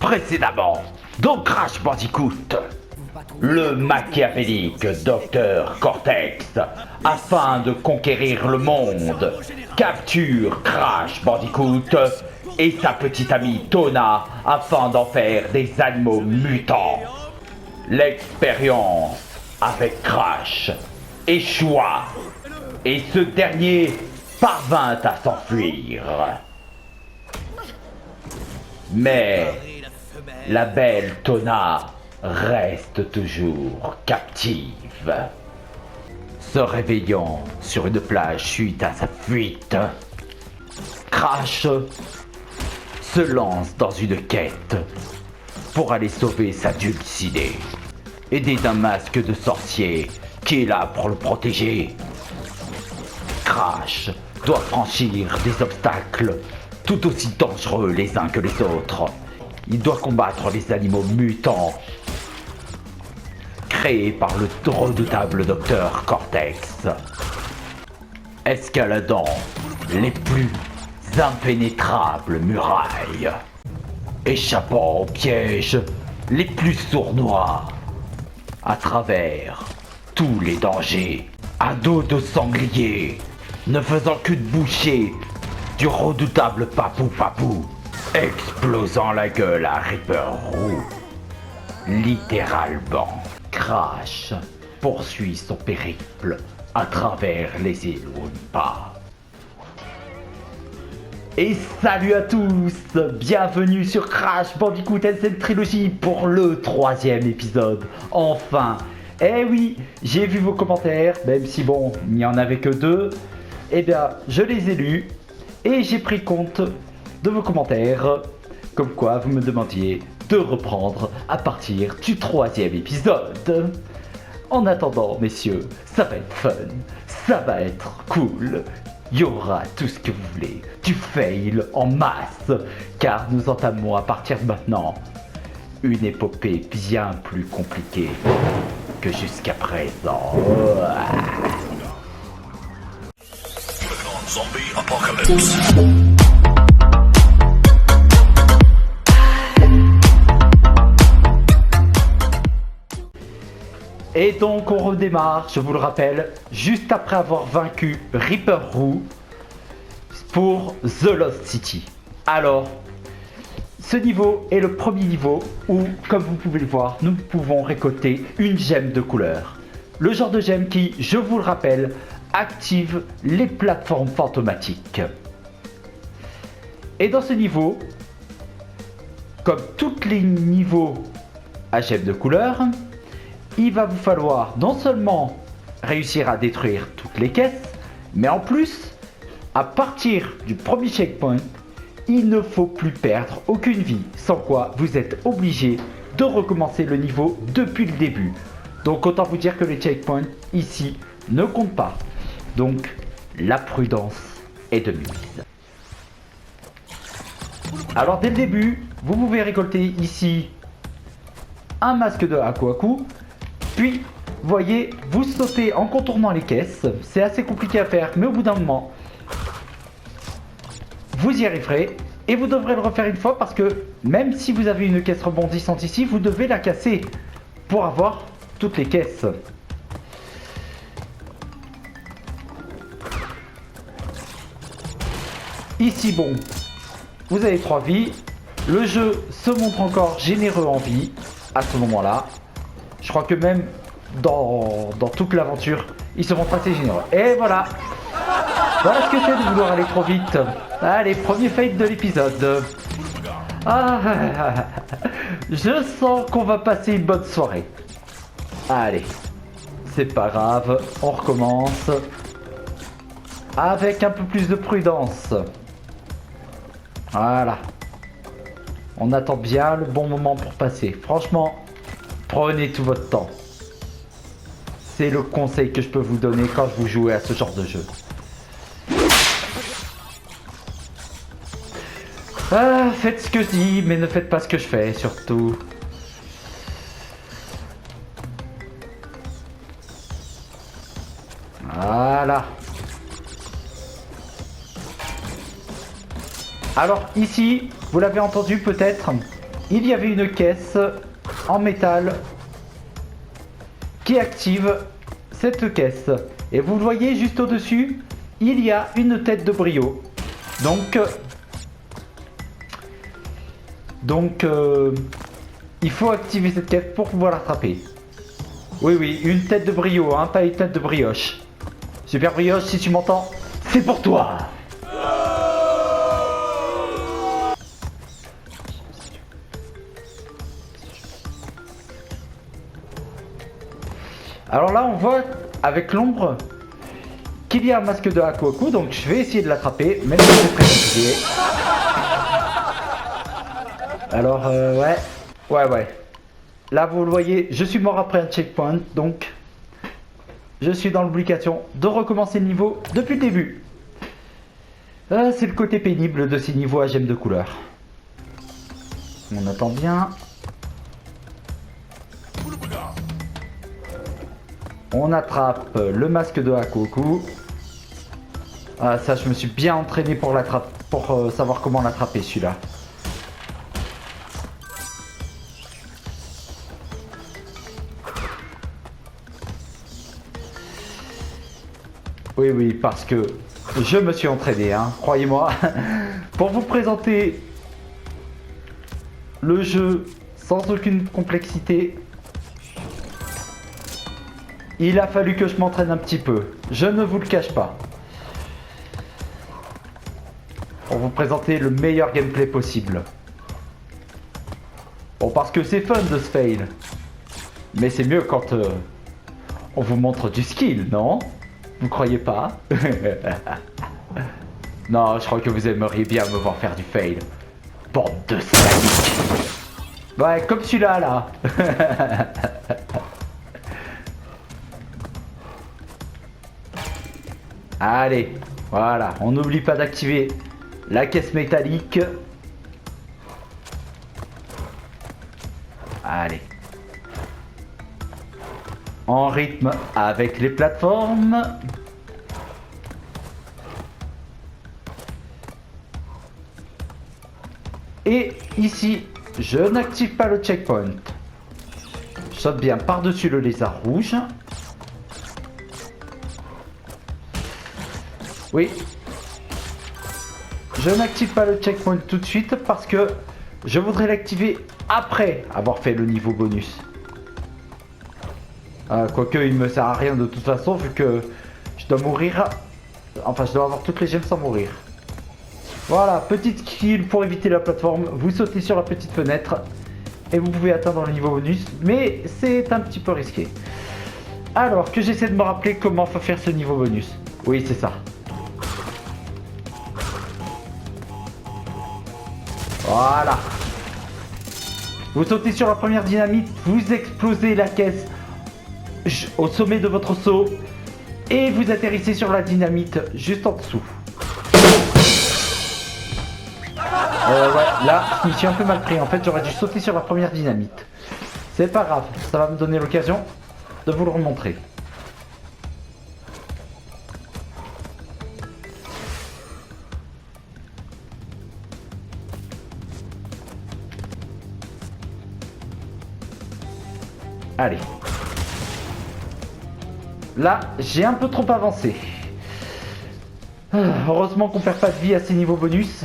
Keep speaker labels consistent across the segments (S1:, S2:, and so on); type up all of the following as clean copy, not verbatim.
S1: Précédemment, dans Crash Bandicoot, le machiavélique Dr Cortex, afin de conquérir le monde, capture Crash Bandicoot et sa petite amie Tona afin d'en faire des animaux mutants. L'expérience avec Crash échoua et ce dernier parvint à s'enfuir. Mais la belle Tona reste toujours captive. Se réveillant sur une plage suite à sa fuite, Crash se lance dans une quête pour aller sauver sa dulcinée, aidé d'un masque de sorcier qui est là pour le protéger. Crash doit franchir des obstacles tout aussi dangereux les uns que les autres. Il doit combattre les animaux mutants créés par le redoutable Dr Cortex, escaladant les plus impénétrables murailles, échappant aux pièges les plus sournois, à travers tous les dangers, à dos de sanglier, ne faisant que de boucher du redoutable Papou, explosant la gueule à Ripper Roux. Littéralement, Crash poursuit son périple à travers les îles Wumpa. Et salut à tous, bienvenue sur Crash Bandicoot N7 Trilogy pour le 3e épisode, enfin. Eh oui, j'ai vu vos commentaires, même si bon, il n'y en avait que 2, eh bien, je les ai lus, et j'ai pris compte de vos commentaires, comme quoi vous me demandiez de reprendre à partir du 3e épisode. En attendant, messieurs, ça va être fun, ça va être cool. Il y aura tout ce que vous voulez, du fail en masse, car nous entamons à partir de maintenant une épopée bien plus compliquée que jusqu'à présent.
S2: Zombie Apocalypse.
S1: Et donc on redémarre, je vous le rappelle, juste après avoir vaincu Ripper Roux pour The Lost City. Alors, ce niveau est le premier niveau où, comme vous pouvez le voir, nous pouvons récolter une gemme de couleur. Le genre de gemme qui, je vous le rappelle, active les plateformes fantomatiques. Et dans ce niveau, comme tous les niveaux à gemme de couleur, il va vous falloir non seulement réussir à détruire toutes les caisses, mais en plus, à partir du premier checkpoint, il ne faut plus perdre aucune vie, sans quoi vous êtes obligé de recommencer le niveau depuis le début. Donc autant vous dire que les checkpoints ici ne comptent pas. Donc la prudence est de mise. Alors dès le début, vous pouvez récolter ici un masque de Aku, puis voyez, vous sautez en contournant les caisses. C'est assez compliqué à faire, mais au bout d'un moment, vous y arriverez. Et vous devrez le refaire une fois parce que même si vous avez une caisse rebondissante ici, vous devez la casser pour avoir toutes les caisses. Ici, bon, vous avez 3 vies. Le jeu se montre encore généreux en vie à ce moment-là. Je crois que même dans toute l'aventure, il se montre assez généreux. Et voilà. Voilà ce que c'est de vouloir aller trop vite. Allez, premier fail de l'épisode. Ah, je sens qu'on va passer une bonne soirée. Allez, c'est pas grave, on recommence. Avec un peu plus de prudence. Voilà. On attend bien le bon moment pour passer. Franchement, prenez tout votre temps. C'est le conseil que je peux vous donner quand vous jouez à ce genre de jeu. Ah, faites ce que je dis, mais ne faites pas ce que je fais, surtout. Voilà. Alors ici, vous l'avez entendu peut-être, il y avait une caisse en métal qui active cette caisse. Et vous le voyez juste au-dessus, il y a une tête de brio. Donc, il faut activer cette caisse pour pouvoir l'attraper. Oui, oui, une tête de brio, hein, pas une tête de brioche. Super brioche, si tu m'entends, c'est pour toi. Alors là, on voit avec l'ombre qu'il y a un masque de Aku Aku, donc je vais essayer de l'attraper, même si c'est très compliqué. Alors, ouais. Là, vous le voyez, je suis mort après un checkpoint, donc je suis dans l'obligation de recommencer le niveau depuis le début. C'est le côté pénible de ces niveaux à gemmes de couleur. On attend bien. On attrape le masque de Aku Aku. Ah, ça, je me suis bien entraîné pour savoir comment l'attraper, celui-là. Oui, parce que je me suis entraîné, hein, croyez-moi, pour vous présenter le jeu sans aucune complexité. Il a fallu que je m'entraîne un petit peu, je ne vous le cache pas. Pour vous présenter le meilleur gameplay possible. Bon, parce que c'est fun de se fail. Mais c'est mieux quand on vous montre du skill, non? Vous croyez pas? Non, je crois que vous aimeriez bien me voir faire du fail. Bande de sadiques. Ouais, comme celui-là, là. Allez, voilà, on n'oublie pas d'activer la caisse métallique. Allez. En rythme avec les plateformes. Et ici, je n'active pas le checkpoint. Je saute bien par-dessus le lézard rouge. Oui. Je n'active pas le checkpoint tout de suite parce que je voudrais l'activer après avoir fait le niveau bonus. Quoique il me sert à rien de toute façon vu que je dois mourir. Enfin, je dois avoir toutes les gemmes sans mourir. Voilà, petite skill pour éviter la plateforme. Vous sautez sur la petite fenêtre et vous pouvez atteindre le niveau bonus. Mais c'est un petit peu risqué. Alors que j'essaie de me rappeler comment faut faire ce niveau bonus. Oui, c'est ça. Voilà. Vous sautez sur la première dynamite, vous explosez la caisse au sommet de votre saut et vous atterrissez sur la dynamite juste en dessous. Ouais, là, je me suis un peu mal pris. En fait, j'aurais dû sauter sur la première dynamite. C'est pas grave, ça va me donner l'occasion de vous le remontrer. Allez. Là, j'ai un peu trop avancé. Heureusement qu'on perd pas de vie à ces niveaux bonus.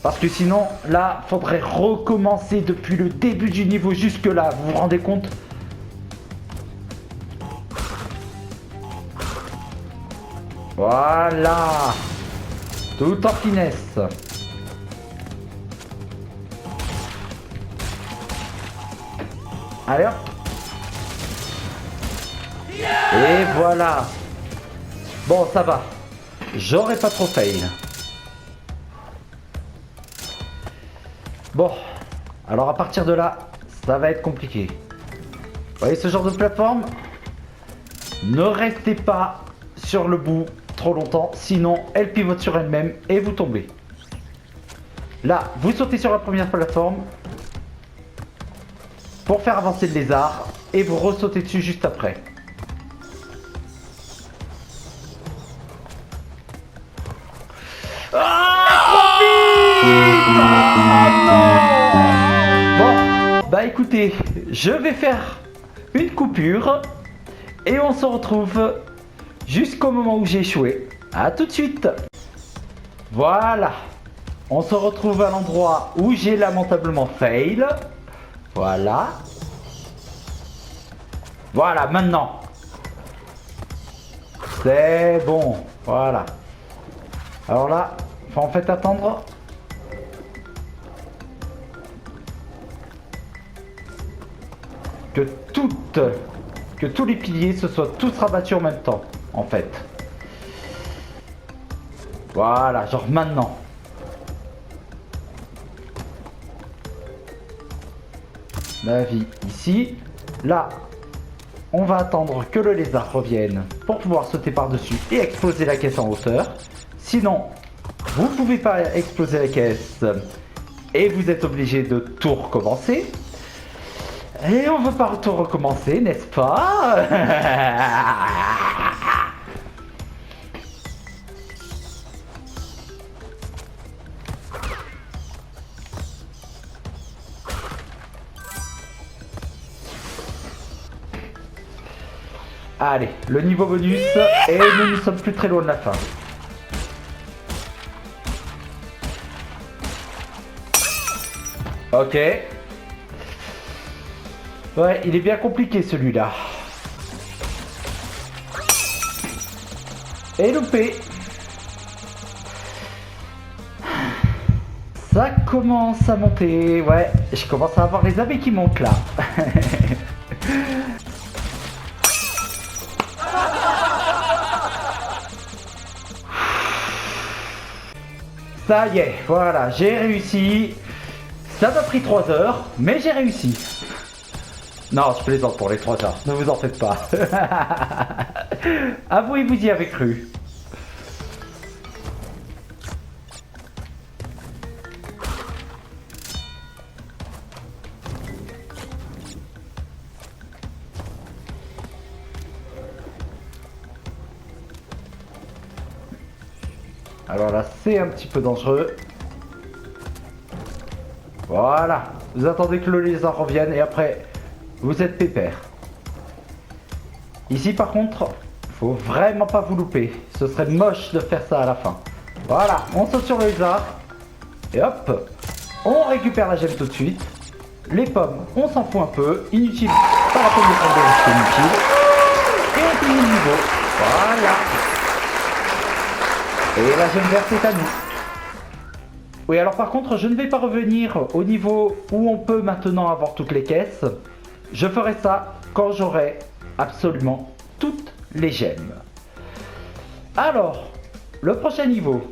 S1: Parce que sinon, là, faudrait recommencer depuis le début du niveau jusque là. Vous vous rendez compte? Voilà. Tout en finesse. Allez hop. Et voilà. Bon, ça va. J'aurais pas trop fail. Bon. Alors à partir de là, ça va être compliqué. Vous voyez ce genre de plateforme? Ne restez pas sur le bout trop longtemps, sinon elle pivote sur elle-même et vous tombez. Là, vous sautez sur la première plateforme pour faire avancer le lézard et vous ressautez dessus juste après. Ah, trop vite! écoutez, je vais faire une coupure et on se retrouve jusqu'au moment où j'ai échoué. A tout de suite. Voilà. On se retrouve à l'endroit où j'ai lamentablement fail. Voilà. Voilà, maintenant. C'est bon. Voilà. Alors là, faut en fait attendre. Que tous les piliers se soient tous rabattus en même temps, en fait. Voilà, genre maintenant. La vie ici. Là, on va attendre que le lézard revienne pour pouvoir sauter par-dessus et exploser la caisse en hauteur. Sinon, vous pouvez pas exploser la caisse et vous êtes obligé de tout recommencer. Et on veut pas tout recommencer, n'est-ce pas? Allez, le niveau bonus et nous ne sommes plus très loin de la fin. Ok. Ouais, il est bien compliqué celui-là. Et loupé. Ça commence à monter. Ouais, je commence à avoir les abeilles qui montent là. Ça y est, voilà, j'ai réussi. Ça m'a pris 3 heures, mais j'ai réussi. Non, je plaisante pour les 3 heures, ne vous en faites pas. Avouez, vous y avez cru. Alors là, c'est un petit peu dangereux. Voilà. Vous attendez que le lézard revienne et après, vous êtes pépère. Ici, par contre, faut vraiment pas vous louper. Ce serait moche de faire ça à la fin. Voilà, on saute sur le lézard. Et hop, on récupère la gemme tout de suite. Les pommes, on s'en fout un peu. Inutile, pas la peine de prendre des risques inutiles. Et on finit le niveau. Voilà. Et la gemme verte est à nous. Oui, alors par contre, je ne vais pas revenir au niveau où on peut maintenant avoir toutes les caisses. Je ferai ça quand j'aurai absolument toutes les gemmes. Alors, le prochain niveau,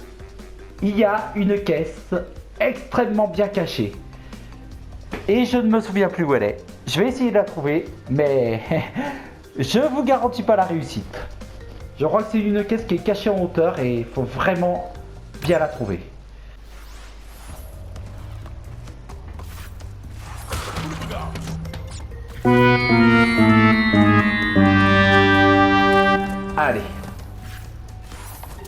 S1: il y a une caisse extrêmement bien cachée. Et je ne me souviens plus où elle est. Je vais essayer de la trouver, mais je vous garantis pas la réussite. Je crois que c'est une caisse qui est cachée en hauteur et il faut vraiment bien la trouver. Allez.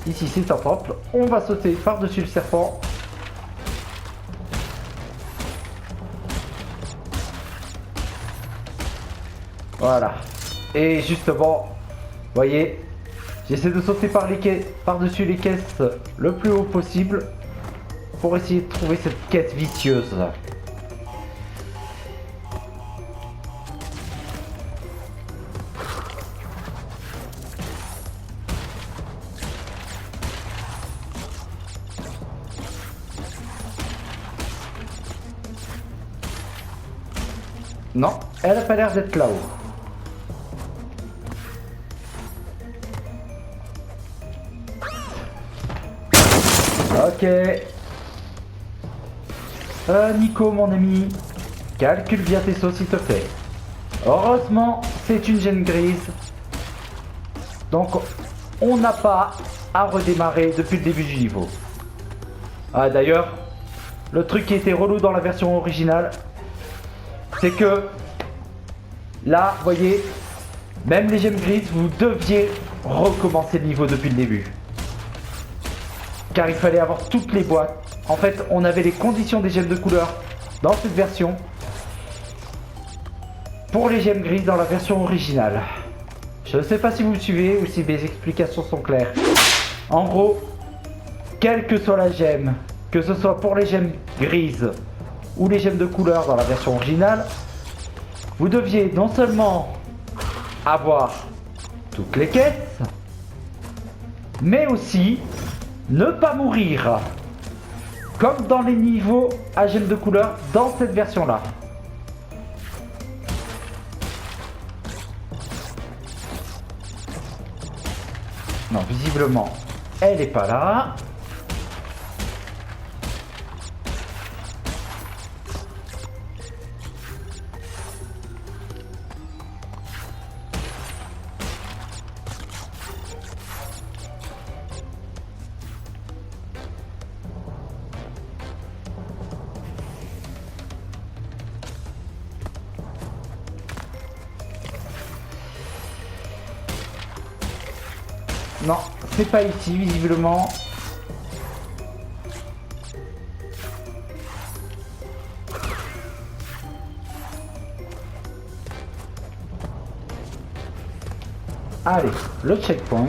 S1: Ici c'est un temple. On va sauter par-dessus le serpent. Voilà. Et justement, voyez, j'essaie de sauter par-dessus les caisses le plus haut possible pour essayer de trouver cette caisse vicieuse. Non, elle a pas l'air d'être là-haut. Ok. Nico, mon ami, calcule bien tes sauts s'il te plaît. Heureusement, c'est une gemme grise. Donc, on n'a pas à redémarrer depuis le début du niveau. Ah, d'ailleurs, le truc qui était relou dans la version originale, c'est que là, vous voyez, même les gemmes grises, vous deviez recommencer le niveau depuis le début. Car il fallait avoir toutes les boîtes. En fait, on avait les conditions des gemmes de couleur dans cette version. pour les gemmes grises dans la version originale. Je ne sais pas si vous me suivez ou si mes explications sont claires. En gros, quelle que soit la gemme, que ce soit pour les gemmes grises ou les gemmes de couleur dans la version originale, vous deviez non seulement avoir toutes les caisses, mais aussi ne pas mourir, comme dans les niveaux à gemmes de couleur dans cette version-là. Non, visiblement, elle est pas là. Non, c'est pas ici, visiblement. Allez, le checkpoint.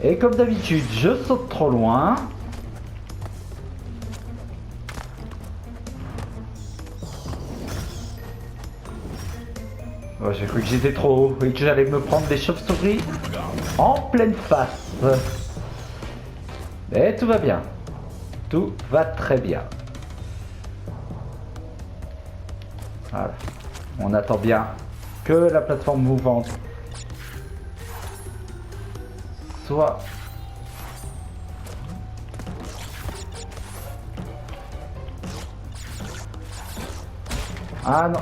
S1: Et comme d'habitude, je saute trop loin. Oh, j'ai cru que j'étais trop haut et que j'allais me prendre des chauves-souris en pleine face. Mais tout va bien. Tout va très bien. Voilà. On attend bien que la plateforme mouvante soit... Ah non.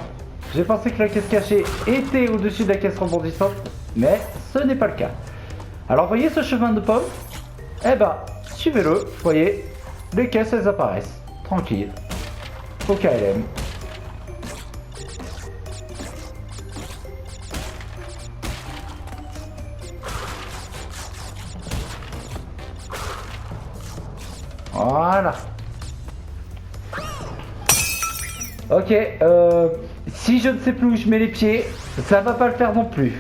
S1: J'ai pensé que la caisse cachée était au-dessus de la caisse rebondissante, mais ce n'est pas le cas. Alors voyez ce chemin de pomme? Eh ben, suivez-le, voyez, les caisses elles apparaissent, tranquille, au KLM. Voilà. Ok, si je ne sais plus où je mets les pieds, ça va pas le faire non plus.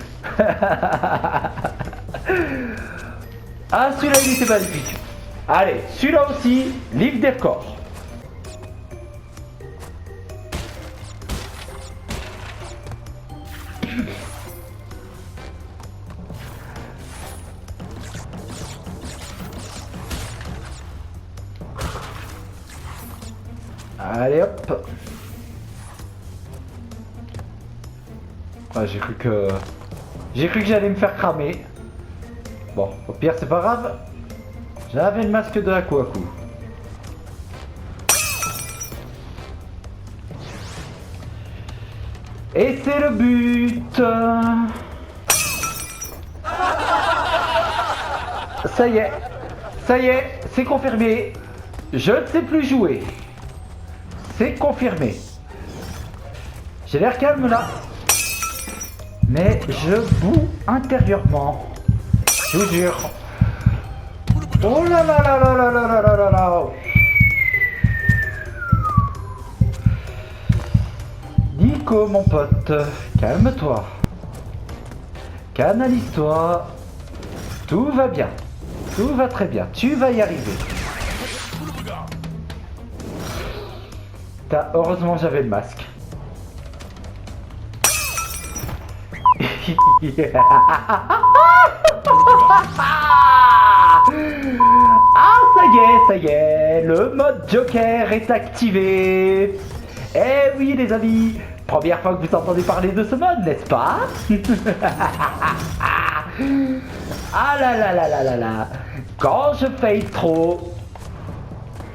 S1: Ah, celui-là il était magnifique. Allez, celui-là aussi, livre des records. Allez hop. Ah, j'ai cru que j'allais me faire cramer. Bon, au pire c'est pas grave. J'avais le masque de Aku Aku. Et c'est le but. Ça y est, c'est confirmé. Je ne sais plus jouer. C'est confirmé. J'ai l'air calme là. Mais je boue intérieurement. Je vous jure. Oh là là là là là là là là là là. Nico mon pote, calme-toi. Canalise-toi. Tout va bien. Tout va très bien. Tu vas y arriver. Heureusement j'avais le masque. Ah ça y est, le mode Joker est activé. Eh oui les amis, première fois que vous entendez parler de ce mode, n'est-ce pas? Ah là là là là là là. Quand je fail trop,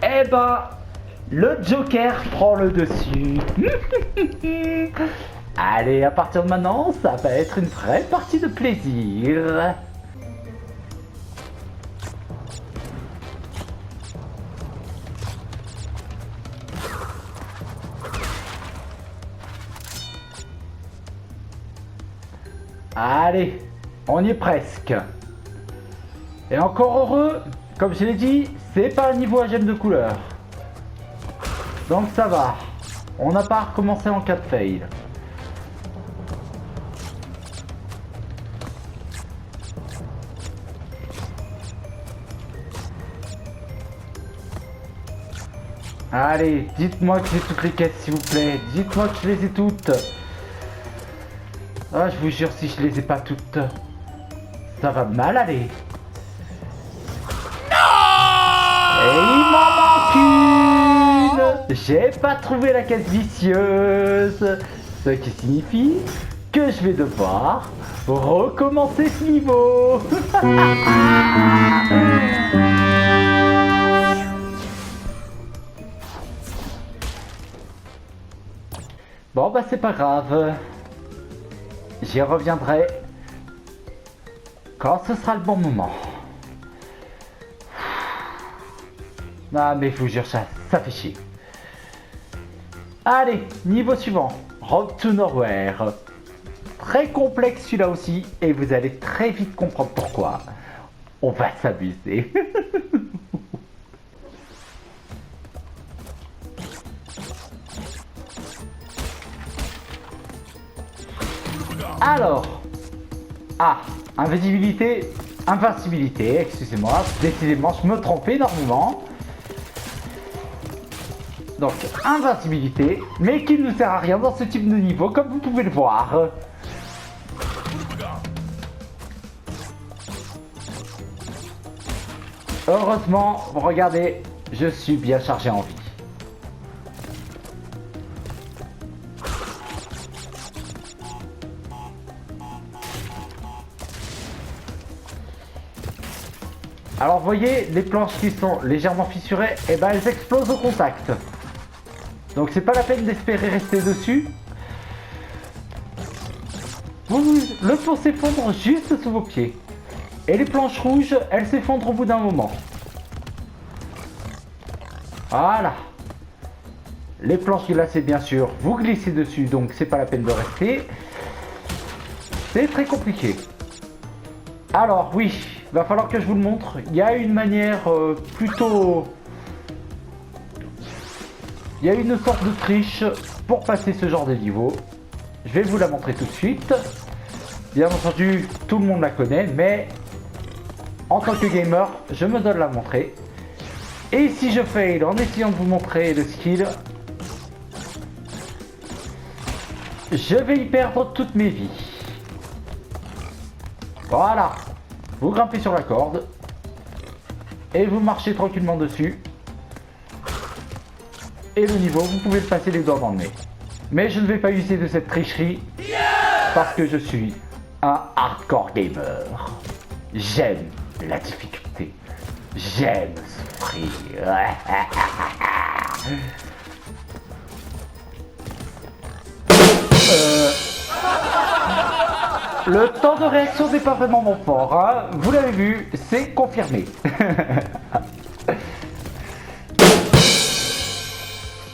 S1: eh ben, le Joker prend le dessus. Allez, à partir de maintenant, ça va être une vraie partie de plaisir. Allez, on y est presque. Et encore heureux, comme je l'ai dit, c'est pas un niveau à gemme de couleur. Donc ça va. On n'a pas recommencé en cas de fail. Allez, dites-moi que j'ai toutes les quêtes s'il vous plaît. Dites-moi que je les ai toutes. Ah, je vous jure, si je les ai pas toutes, ça va mal aller. Et il m'en manque une. J'ai pas trouvé la quête vicieuse. Ce qui signifie que je vais devoir recommencer ce niveau. Bon bah c'est pas grave. J'y reviendrai quand ce sera le bon moment. Ah mais je vous jure, ça fait chier. Allez, niveau suivant. Road to Nowhere. Très complexe celui-là aussi, et vous allez très vite comprendre pourquoi. On va s'amuser. Alors, invisibilité, invincibilité, excusez-moi, décidément je me trompe énormément. Donc, invincibilité, mais qui ne nous sert à rien dans ce type de niveau, comme vous pouvez le voir. Heureusement, regardez, je suis bien chargé en vie. Alors vous voyez, les planches qui sont légèrement fissurées, et ben elles explosent au contact. Donc c'est pas la peine d'espérer rester dessus. Le pont s'effondre juste sous vos pieds. Et les planches rouges, elles s'effondrent au bout d'un moment. Voilà. Les planches glacées, bien sûr, vous glissez dessus, donc c'est pas la peine de rester. C'est très compliqué. Alors oui, va falloir que je vous le montre. Il y a une manière plutôt... Il y a une sorte de triche pour passer ce genre de niveau. Je vais vous la montrer tout de suite. Bien entendu, tout le monde la connaît, mais en tant que gamer, je me dois de la montrer. Et si je fail en essayant de vous montrer le skill, je vais y perdre toutes mes vies. Voilà. Vous grimpez sur la corde et vous marchez tranquillement dessus. Et le niveau, vous pouvez le passer les doigts dans le nez. Mais je ne vais pas user de cette tricherie parce que je suis un hardcore gamer. J'aime la difficulté. J'aime souffrir. Le temps de réaction n'est pas vraiment mon fort, hein. Vous l'avez vu, c'est confirmé.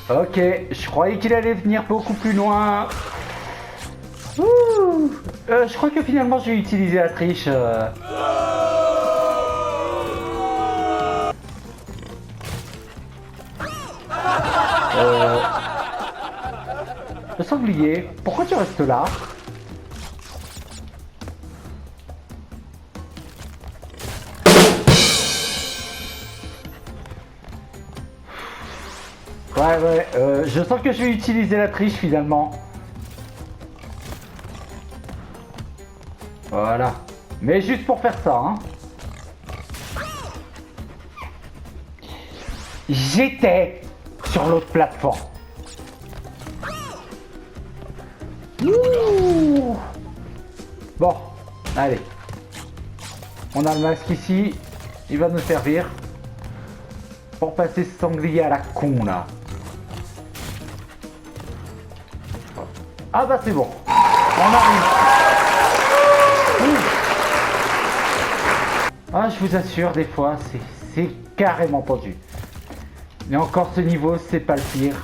S1: Ok, je croyais qu'il allait venir beaucoup plus loin. Je crois que finalement j'ai utilisé la triche. Le sanglier, pourquoi tu restes là? Ouais, je sens que je vais utiliser la triche finalement. Voilà. Mais juste pour faire ça, hein. J'étais sur l'autre plateforme. Ouh. Bon, allez. On a le masque ici. Il va nous servir pour passer ce sanglier à la con là. Ah bah c'est bon. On arrive. Ah, je vous assure, des fois, c'est carrément tendu. Mais encore ce niveau, c'est pas le pire.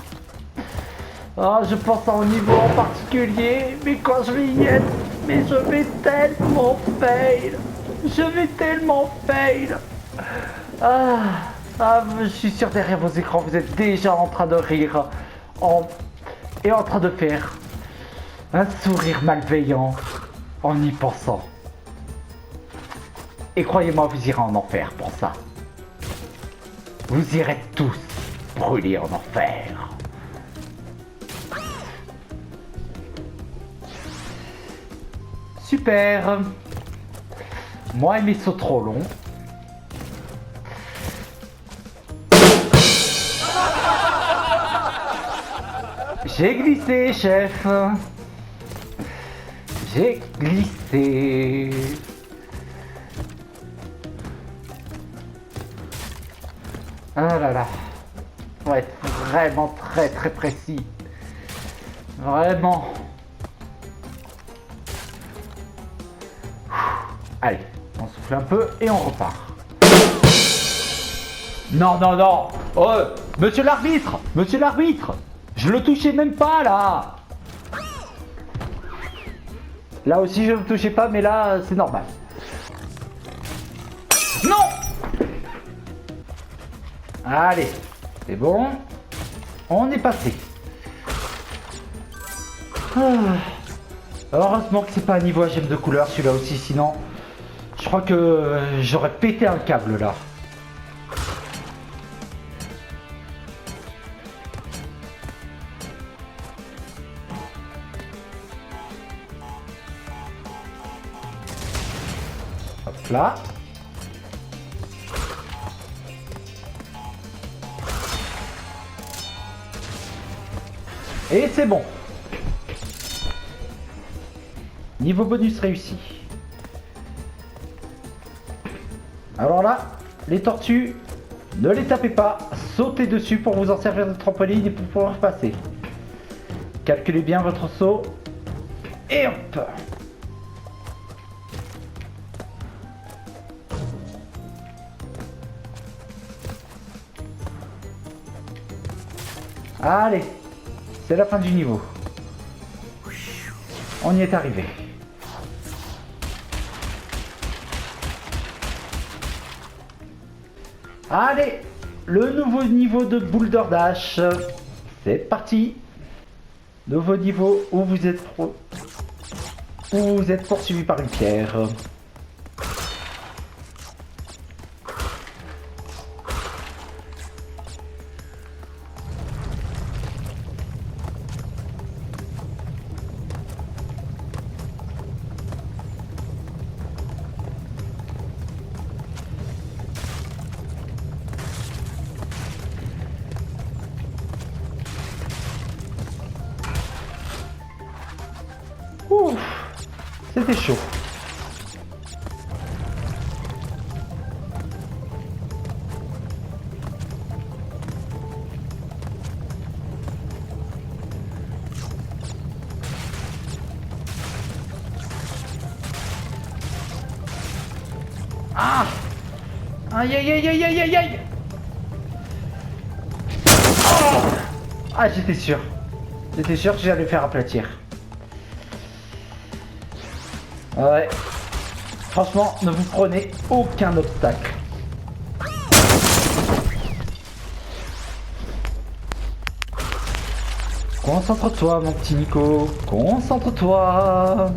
S1: Ah, je pense à un niveau en particulier, mais quand je vais y être, mais je vais tellement fail. Je vais tellement fail. Je suis sûr derrière vos écrans, vous êtes déjà en train de rire. est en train de faire un sourire malveillant en y pensant. Et croyez-moi, vous irez en enfer pour ça. Vous irez tous brûler en enfer. Super. Moi et mes sauts trop longs. J'ai glissé, chef. J'ai glissé. Ah là là. Faut être vraiment très précis. Vraiment. Allez, on souffle un peu et on repart. Non, non, non. Oh, monsieur l'arbitre. Monsieur l'arbitre. Je le touchais même pas là. Là aussi je ne le touchais pas, mais là c'est normal. Non. Allez, c'est bon. On est passé. Heureusement que c'est pas un niveau HM de couleur celui-là aussi, sinon je crois que j'aurais pété un câble là. Hop là. Et c'est bon. Niveau bonus réussi. Alors là, les tortues, ne les tapez pas. Sautez dessus pour vous en servir de trampoline et pour pouvoir passer. Calculez bien votre saut. Et hop. Allez, c'est la fin du niveau. On y est arrivé. Allez, le nouveau niveau de Boulder Dash. C'est parti. Nouveau niveau où vous êtes poursuivi par une pierre. Ouf, c'était chaud. Ah! Aïe aïe aïe aïe aïe aïe aïe! Oh! Ah, j'étais sûr. J'étais sûr que j'allais faire aplatir. Ouais. Franchement, ne vous prenez aucun obstacle. Concentre-toi, mon petit Nico. Concentre-toi.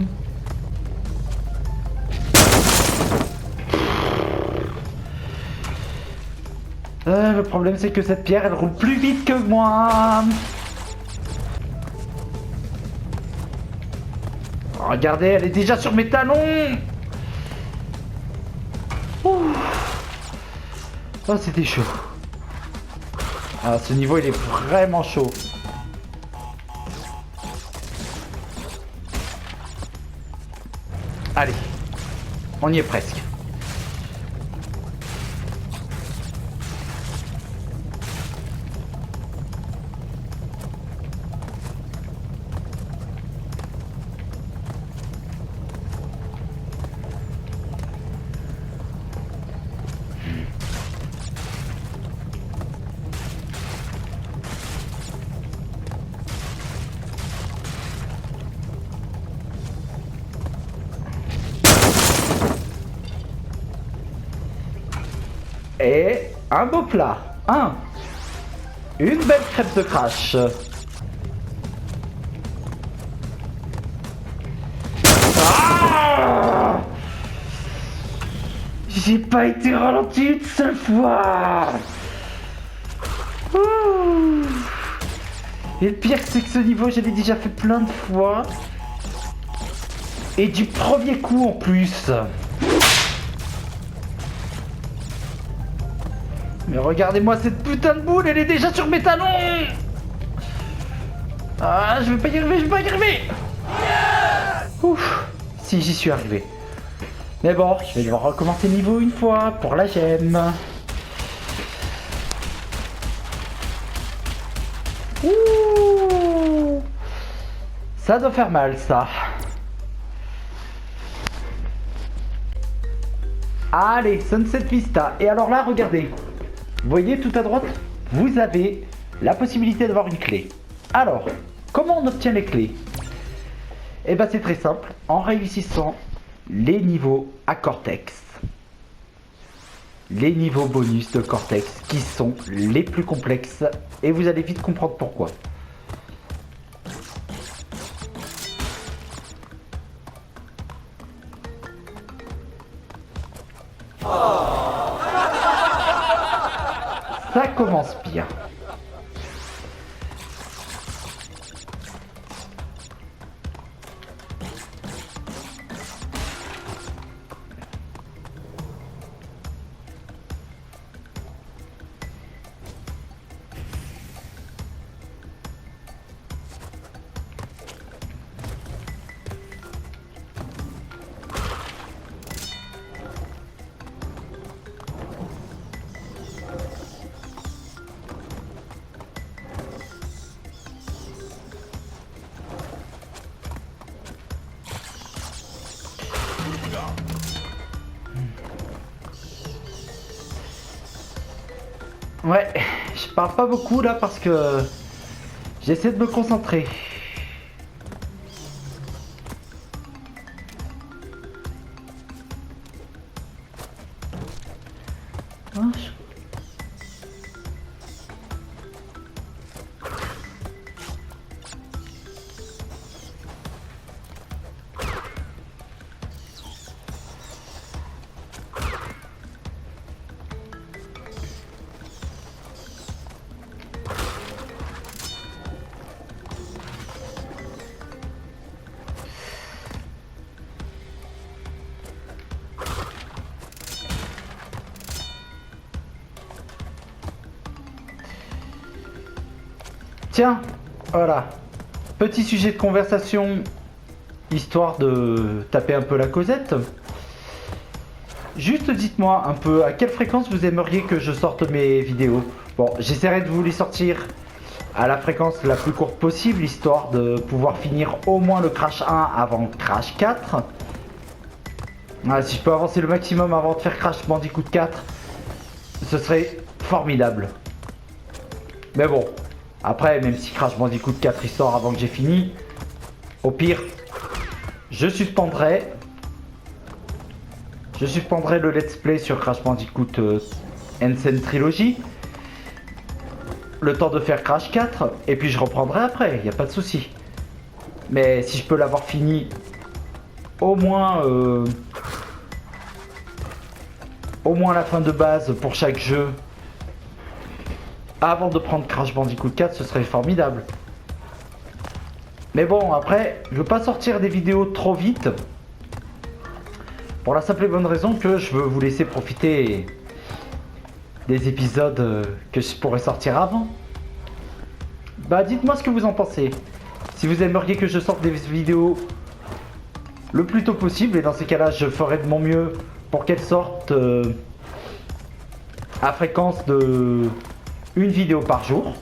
S1: Le problème, c'est que cette pierre, elle roule plus vite que moi. Regardez, elle est déjà sur mes talons. Ouh. Oh, c'était chaud. Ah, ce niveau, il est vraiment chaud. Allez, on y est presque. Et un beau plat. Une belle crêpe de crash. J'ai pas été ralenti une seule fois. Ouh. Et le pire c'est que ce niveau je l'ai déjà fait plein de fois. Et du premier coup en plus. Mais regardez-moi cette putain de boule, elle est déjà sur mes talons. Ah, je vais pas y arriver, je vais pas y arriver. Ouf, si j'y suis arrivé. Mais bon, je vais devoir recommencer le niveau une fois pour la gemme. Ouh, ça doit faire mal ça. Allez, Sunset Vista. Et alors là, regardez. Vous voyez tout à droite, vous avez la possibilité d'avoir une clé. Alors, comment on obtient les clés? Eh ben c'est très simple, en réussissant les niveaux à Cortex. Les niveaux bonus de Cortex qui sont les plus complexes et vous allez vite comprendre pourquoi. Ça commence bien. Ouais, je parle pas beaucoup là parce que j'essaie de me concentrer. Ah, tiens, voilà. Petit sujet de conversation, histoire de taper un peu la causette. Juste dites-moi un peu à quelle fréquence vous aimeriez que je sorte mes vidéos. Bon, j'essaierai de vous les sortir à la fréquence la plus courte possible, histoire de pouvoir finir au moins le Crash 1 avant Crash 4. Ah, si je peux avancer le maximum avant de faire Crash Bandicoot 4, ce serait formidable. Mais bon, après, même si Crash Bandicoot 4 il sort avant que j'ai fini, au pire, je suspendrai le let's play sur Crash Bandicoot N. Trilogy. Le temps de faire Crash 4, et puis je reprendrai après, il n'y a pas de souci. Mais si je peux l'avoir fini au moins la fin de base pour chaque jeu avant de prendre Crash Bandicoot 4, ce serait formidable. Mais bon, après, je veux pas sortir des vidéos trop vite. Pour la simple et bonne raison que je veux vous laisser profiter des épisodes que je pourrais sortir avant. Bah dites-moi ce que vous en pensez. Si vous aimeriez que je sorte des vidéos le plus tôt possible, et dans ces cas-là, je ferai de mon mieux pour qu'elles sortent à fréquence de une vidéo par jour,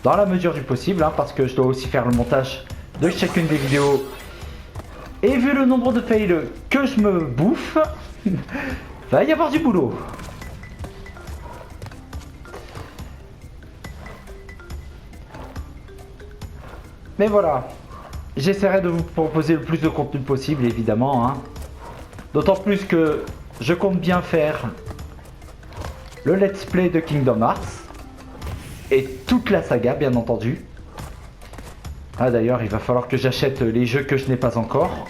S1: dans la mesure du possible, hein, parce que je dois aussi faire le montage de chacune des vidéos. Et vu le nombre de fails que je me bouffe, va y avoir du boulot. Mais voilà, j'essaierai de vous proposer le plus de contenu possible, évidemment, hein. D'autant plus que je compte bien faire le let's play de Kingdom Hearts et toute la saga, bien entendu. Ah d'ailleurs, il va falloir que j'achète les jeux que je n'ai pas encore,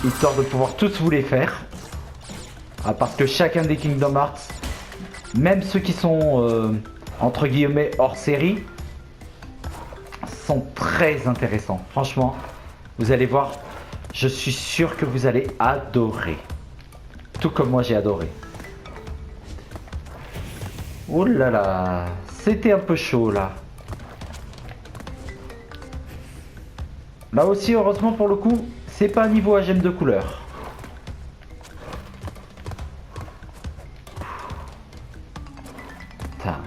S1: histoire de pouvoir tous vous les faire. Ah, parce que chacun des Kingdom Hearts, même ceux qui sont entre guillemets hors série, sont très intéressants. Franchement, vous allez voir, je suis sûr que vous allez adorer. Tout comme moi j'ai adoré. Oh là là, c'était un peu chaud là. Là aussi, heureusement pour le coup, c'est pas un niveau à gemme de couleur. Putain.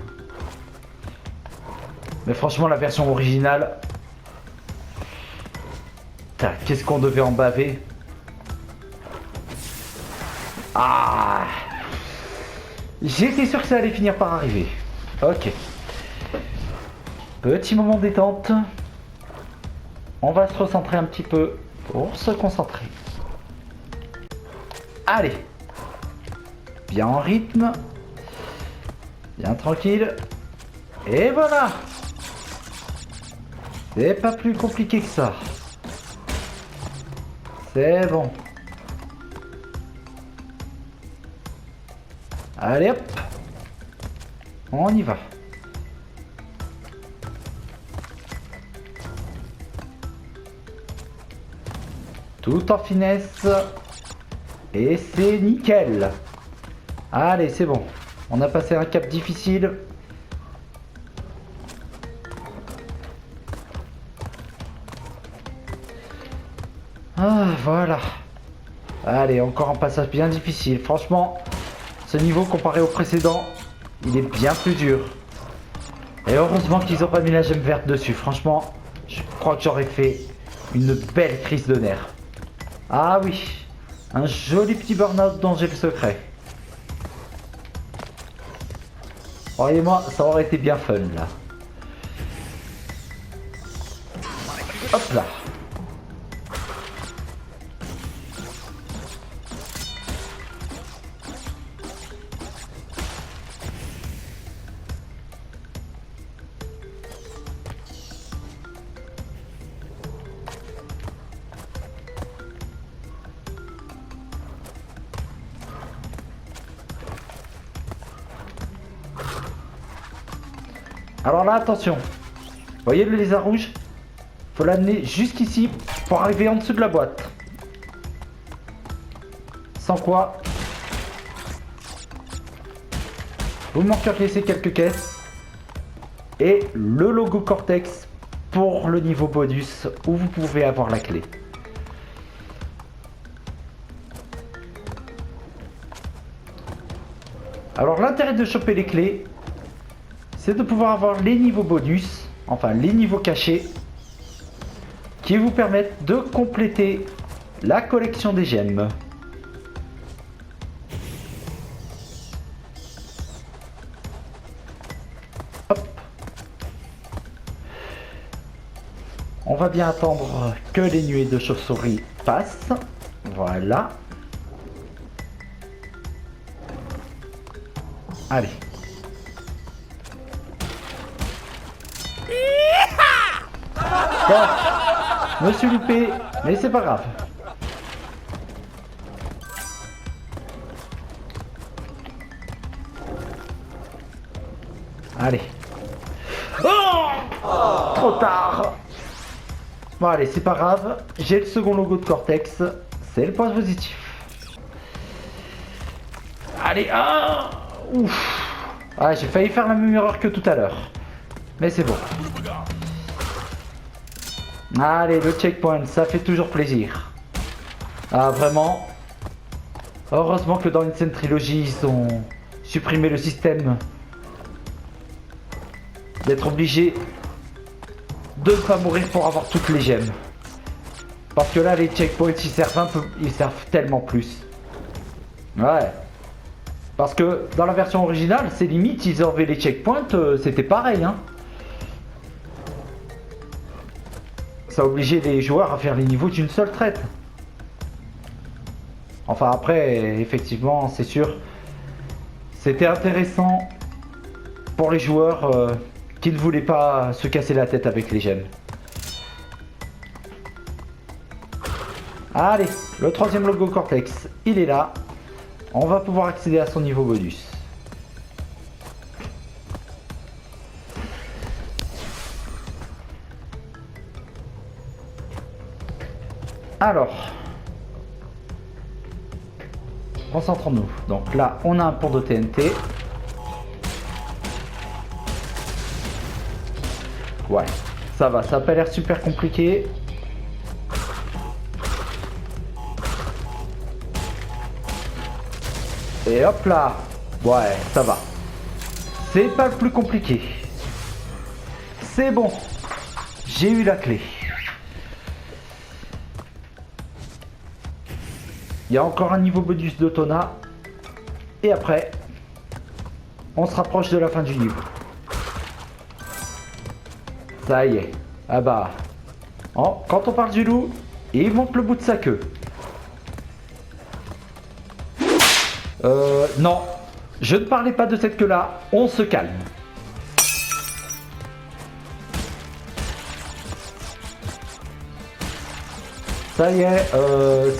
S1: Mais franchement, la version originale... Putain, qu'est-ce qu'on devait en baver. Ah, j'étais sûr que ça allait finir par arriver. Ok. Petit moment détente. On va se recentrer un petit peu pour se concentrer. Allez. Bien en rythme. Bien tranquille. Et voilà. C'est pas plus compliqué que ça. C'est bon. Allez hop. On y va. Tout en finesse. Et c'est nickel. Allez, c'est bon. On a passé un cap difficile. Ah, voilà. Allez, encore un passage bien difficile. Franchement, ce niveau comparé au précédent, il est bien plus dur. Et heureusement qu'ils n'ont pas mis la gemme verte dessus. Franchement, je crois que j'aurais fait une belle crise de nerfs. Ah oui, un joli petit burn-out dont j'ai le secret. Croyez-moi, ça aurait été bien fun là. Hop là. Alors là, attention. Vous voyez le lézard rouge? Faut l'amener jusqu'ici pour arriver en dessous de la boîte. Sans quoi, vous m'encaissez quelques caisses. Et le logo Cortex pour le niveau bonus où vous pouvez avoir la clé. Alors l'intérêt de choper les clés, c'est de pouvoir avoir les niveaux bonus, enfin les niveaux cachés, qui vous permettent de compléter la collection des gemmes. Hop. On va bien attendre que les nuées de chauve-souris passent. Voilà. Allez. Bon, me suis loupé, mais c'est pas grave. Allez. Oh, trop tard. Bon allez, c'est pas grave. J'ai le second logo de Cortex. C'est le point positif. Allez, ah, ouf. Ah, j'ai failli faire la même erreur que tout à l'heure. Mais c'est bon. Allez, le checkpoint, ça fait toujours plaisir. Ah, vraiment. Heureusement que dans Insane Trilogy, ils ont supprimé le système d'être obligé de ne pas mourir pour avoir toutes les gemmes. Parce que là, les checkpoints, ils servent un peu, ils servent tellement plus. Ouais. Parce que dans la version originale, c'est limite, ils enlevaient les checkpoints, c'était pareil, hein. Ça obligeait les joueurs à faire les niveaux d'une seule traite. Enfin après, effectivement, c'est sûr, c'était intéressant pour les joueurs qui ne voulaient pas se casser la tête avec les gemmes. Allez, le troisième logo Cortex, il est là. on va pouvoir accéder à son niveau bonus. Alors, concentrons-nous. Donc là, on a un pont de TNT. Ouais, ça va, ça a pas l'air super compliqué. Et hop là. Ouais, ça va. C'est pas le plus compliqué. C'est bon. J'ai eu la clé. Il y a encore un niveau bonus de Tona. Et après, on se rapproche de la fin du niveau. Ça y est. Ah bah. Oh, quand on parle du loup, il monte le bout de sa queue. Non. Je ne parlais pas de cette queue-là. On se calme. Ça y est,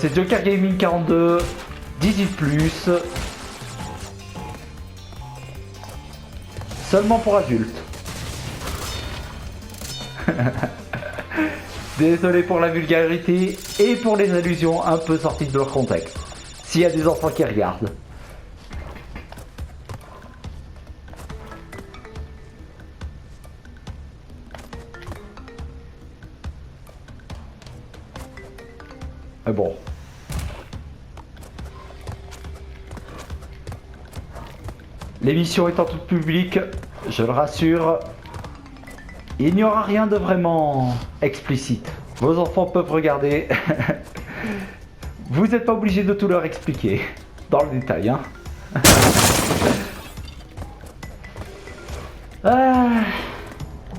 S1: c'est Joker Gaming 42, 18+, seulement pour adultes. Désolé pour la vulgarité et pour les allusions un peu sorties de leur contexte, s'il y a des enfants qui regardent. Mais bon. L'émission étant toute publique, je le rassure, il n'y aura rien de vraiment explicite. Vos enfants peuvent regarder. Vous n'êtes pas obligé de tout leur expliquer. Dans le détail, hein.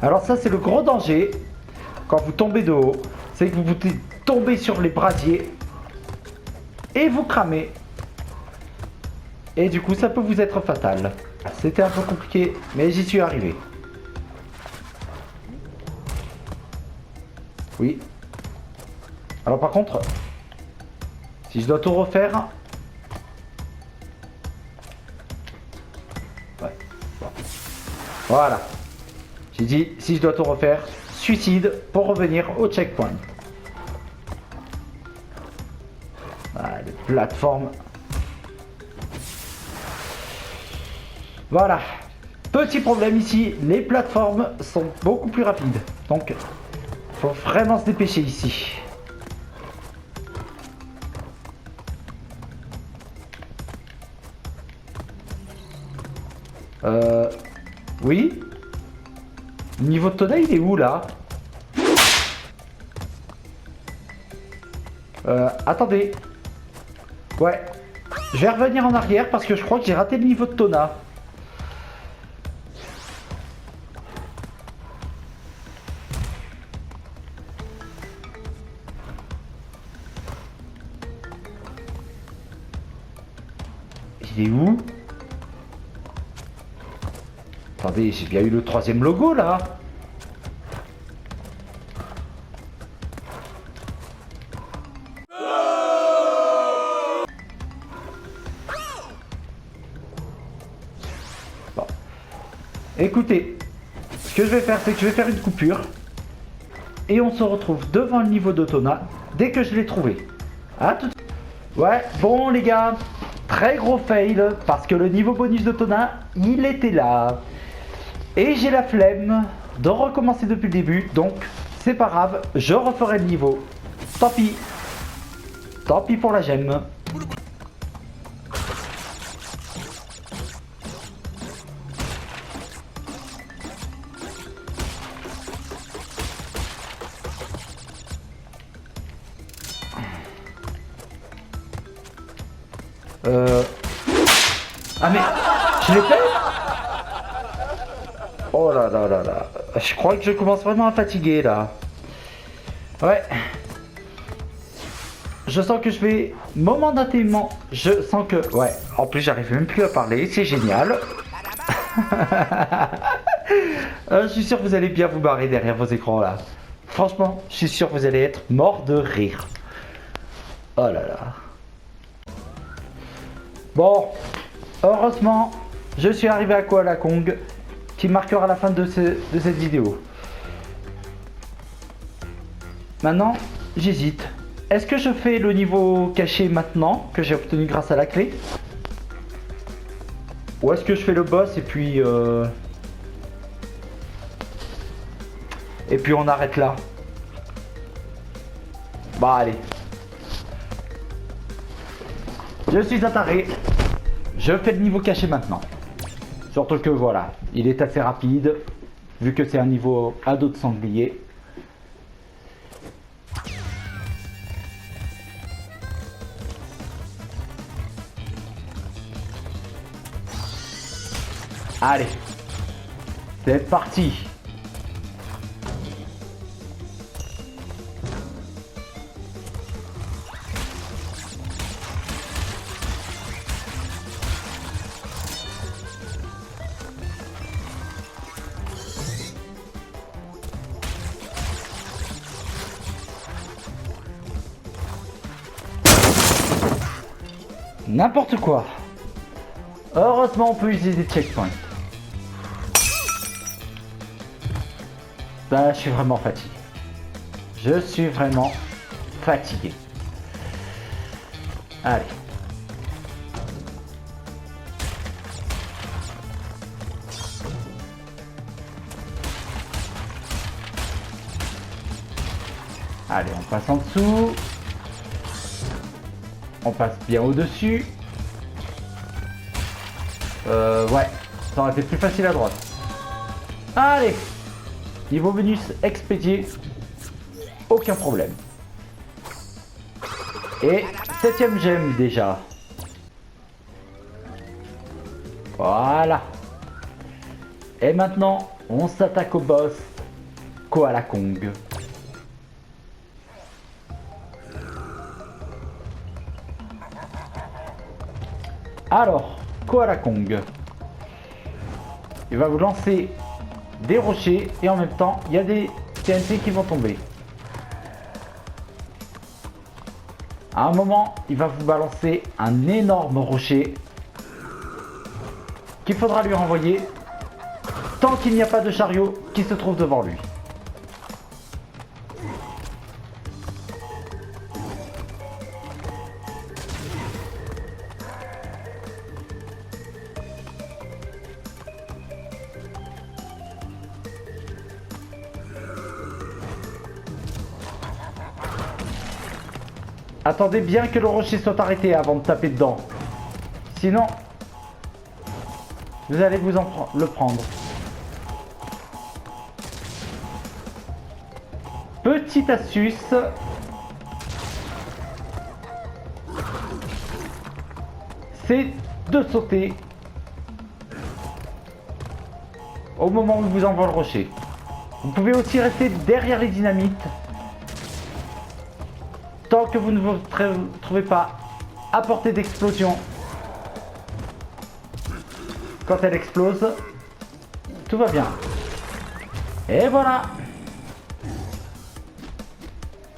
S1: Alors ça, c'est le gros danger. Quand vous tombez de haut, c'est que vous tombez sur les brasiers et vous cramez. Et du coup, ça peut vous être fatal. C'était un peu compliqué, mais j'y suis arrivé. Oui. Alors par contre, si je dois tout refaire... Ouais. Bon. Voilà. J'ai dit, si je dois tout refaire, suicide pour revenir au checkpoint. Ah, les plateformes. Voilà. Petit problème ici, les plateformes sont beaucoup plus rapides. Donc, faut vraiment se dépêcher ici. Oui. Le niveau de Tona, il est où là? Attendez. Ouais. Je vais revenir en arrière parce que je crois que j'ai raté le niveau de Tona. Il est où? Attendez, j'ai bien eu le troisième logo là. Bon. Écoutez, ce que je vais faire, c'est que je vais faire une coupure. Et on se retrouve devant le niveau de Tona dès que je l'ai trouvé. À tout de suite. Ouais, bon les gars, très gros fail parce que le niveau bonus de Tona, il était là. Et j'ai la flemme de recommencer depuis le début, donc c'est pas grave, je referai le niveau. Tant pis. Tant pis pour la gemme. Ah mais, je l'ai fait? Oh là là là là. Je crois que je commence vraiment à fatiguer là. Ouais. Je sens que je vais momentanément. Je sens que. Ouais. En plus, j'arrive même plus à parler. C'est génial. Je suis sûr que vous allez bien vous barrer derrière vos écrans là. Franchement, je suis sûr que vous allez être mort de rire. Oh là là. Bon, heureusement, je suis arrivé à Koala Kong, qui marquera la fin de cette vidéo. Maintenant, j'hésite. Est-ce que je fais le niveau caché maintenant, que j'ai obtenu grâce à la clé? Ou est-ce que je fais le boss et puis... Et puis on arrête là. Bah allez. Je suis attaré. Je fais le niveau caché maintenant. Surtout que voilà, il est assez rapide, vu que c'est un niveau ado de sanglier. Allez, c'est parti. N'importe quoi. Heureusement, on peut utiliser des checkpoints. Bah, je suis vraiment fatigué. Je suis vraiment fatigué. Allez. Allez, on passe en dessous. On passe bien au-dessus. Ouais, ça aurait été plus facile à droite. Allez. Niveau bonus expédié, aucun problème. Et 7ème gemme déjà. Voilà. Et maintenant, on s'attaque au boss Koala Kong. Alors, Koala Kong. Il va vous lancer des rochers et en même temps il y a des TNT qui vont tomber. À un moment il va vous balancer un énorme rocher qu'il faudra lui renvoyer tant qu'il n'y a pas de chariot qui se trouve devant lui. Attendez bien que le rocher soit arrêté avant de taper dedans. Sinon, vous allez vous le prendre. Petite astuce. C'est de sauter au moment où vous envoie le rocher. Vous pouvez aussi rester derrière les dynamites. Tant que vous ne vous trouvez pas à portée d'explosion, quand elle explose, tout va bien. Et voilà.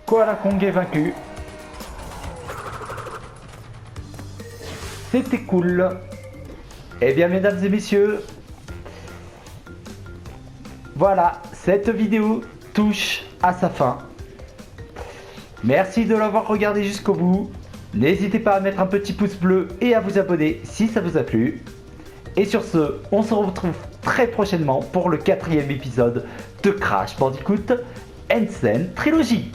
S1: Koala Kong est vaincu. C'était cool. Eh bien, mesdames et messieurs, voilà, cette vidéo touche à sa fin. Merci de l'avoir regardé jusqu'au bout. N'hésitez pas à mettre un petit pouce bleu et à vous abonner si ça vous a plu. Et sur ce, on se retrouve très prochainement pour le 4e épisode de Crash Bandicoot N. Sane Trilogy.